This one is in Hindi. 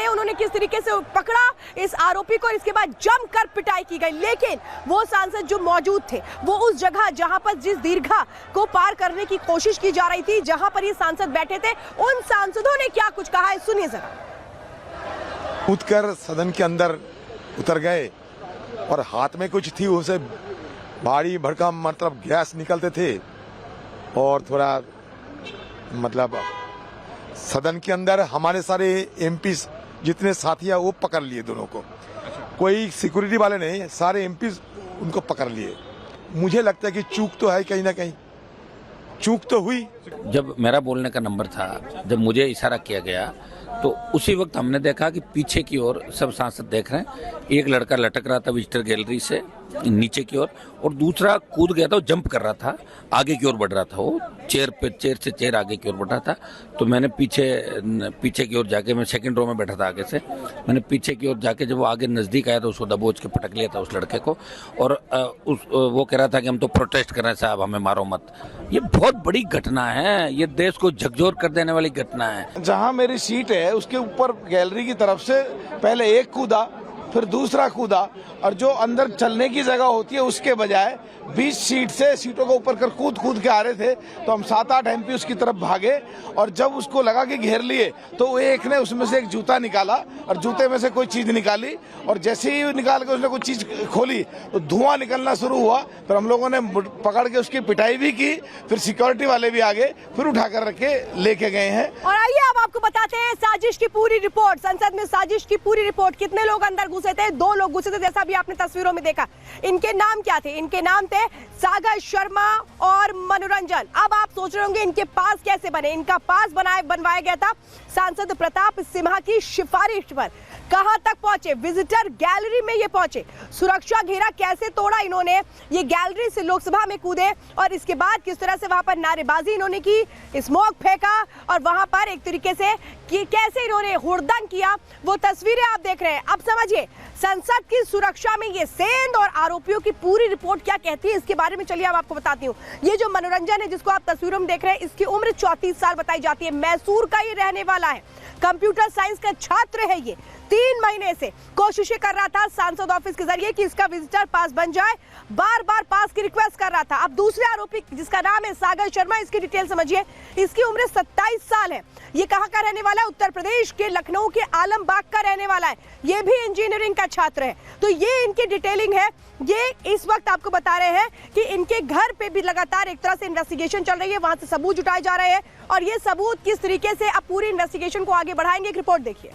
उन्होंने किस तरीके से पकड़ा इस आरोपी को, इसके बाद जमकर पिटाई की गई। लेकिन वो सांसद जो मौजूद थे वो उस जगह जहां पर जिस दीर्घा को पार करने की कोशिश की जा रही थी, जहां पर ये सांसद बैठे थे, उन सांसदों ने क्या कुछ कहा है, सुनिए जरा। कूदकर सदन के अंदर उतर गए और हाथ में कुछ थी, उसे भारी भड़कम मतलब गैस निकलते थे और थोड़ा मतलब सदन के अंदर हमारे सारे एमपी जितने साथी हैं वो पकड़ लिए दोनों को। कोई सिक्योरिटी वाले नहीं, सारे एमपी उनको पकड़ लिए। मुझे लगता है कि चूक तो है, कहीं ना कहीं चूक तो हुई। जब मेरा बोलने का नंबर था, जब मुझे इशारा किया गया तो उसी वक्त हमने देखा कि पीछे की ओर सब सांसद देख रहे हैं। एक लड़का लटक रहा था विजिटर गैलरी से नीचे की ओर और दूसरा कूद गया था, वो जंप कर रहा था, आगे की ओर बढ़ रहा था, वो चेयर से चेयर आगे की ओर बढ़ रहा था। तो मैंने पीछे की ओर जाके, मैं सेकंड रो में बैठा था आगे से, मैंने पीछे की ओर जाके जब वो आगे नजदीक आया तो उसको दबोच के पटक लिया था उस लड़के को। और वो कह रहा था कि हम तो प्रोटेस्ट कर रहे हैं साहब, हमें मारो मत। ये बहुत बड़ी घटना है, ये देश को झकझोर कर देने वाली घटना है। जहां मेरी सीट है उसके ऊपर गैलरी की तरफ से पहले एक कूदा, फिर दूसरा कूदा, और जो अंदर चलने की जगह होती है उसके बजाय 20 सीट से सीटों को ऊपर कर कूद के आ रहे थे। तो हम 7-8 एमपी उसकी तरफ भागे और जब उसको लगा कि घेर लिए तो एक ने उसमें से एक जूता निकाला और जूते में से कोई चीज निकाली, और जैसे ही निकाल के उसने कोई चीज खोली तो धुआं निकलना शुरू हुआ। फिर हम लोगों ने पकड़ के उसकी पिटाई भी की, फिर सिक्योरिटी वाले भी आ गए, फिर उठाकर रख के लेके गए हैं। और आइए अब आपको बताते हैं साजिश की पूरी रिपोर्ट। संसद में साजिश की पूरी रिपोर्ट। कितने लोग अंदर घुसे थे? 2 लोग घुसे थे, जैसा भी आपने तस्वीरों में देखा। इनके नाम क्या थे? इनके नाम थे सागर शर्मा और मनोरंजन। अब आप सोच रहे होंगे इनके पास कैसे बने। इनका पास बनवाया गया था सांसद प्रताप सिम्हा की सिफारिश पर। कहां तक पहुंचे? विजिटर गैलरी में ये पहुंचे। सुरक्षा घेरा कैसे तोड़ा इन्होंने, ये गैलरी से लोकसभा में कूदे और इसके बाद किस तरह से वहां पर नारेबाजी इन्होंने की, स्मोक फेंका और वहां पर एक तरीके से कि कैसे इन्होंने हुड़दंग किया, वो तस्वीरें आप देख रहे हैं। अब समझिए संसद की सुरक्षा में ये सेंध और आरोपियों की पूरी रिपोर्ट क्या कहती है, इसके बारे में चलिए अब आपको बताती हूँ। ये जो मनोरंजन है जिसको आप तस्वीरों में देख रहे हैं, इसकी उम्र 34 साल बताई जाती है। मैसूर का ये रहने वाला है, कंप्यूटर साइंस का छात्र है। ये 3 महीने से कोशिशें कर रहा था सांसद ऑफिस के जरिए कि इसका विजिटर पास बन जाए, बार बार पास की रिक्वेस्ट कर रहा था। अब दूसरे आरोपी जिसका नाम है सागर शर्मा, इसकी डिटेल समझिए। इसकी उम्र 27 साल है। ये कहां का रहने वाला है? उत्तर प्रदेश के लखनऊ के आलमबाग का रहने वाला है। ये भी इंजीनियरिंग का छात्र है। तो ये इनकी डिटेलिंग है। ये इस वक्त आपको बता रहे हैं कि इनके घर पे भी लगातार एक तरह से इन्वेस्टिगेशन चल रही है, वहां से सबूत जुटाए जा रहे हैं और ये सबूत किस तरीके से अब पूरी इन्वेस्टिगेशन को आगे बढ़ाएंगे, एक रिपोर्ट देखिए।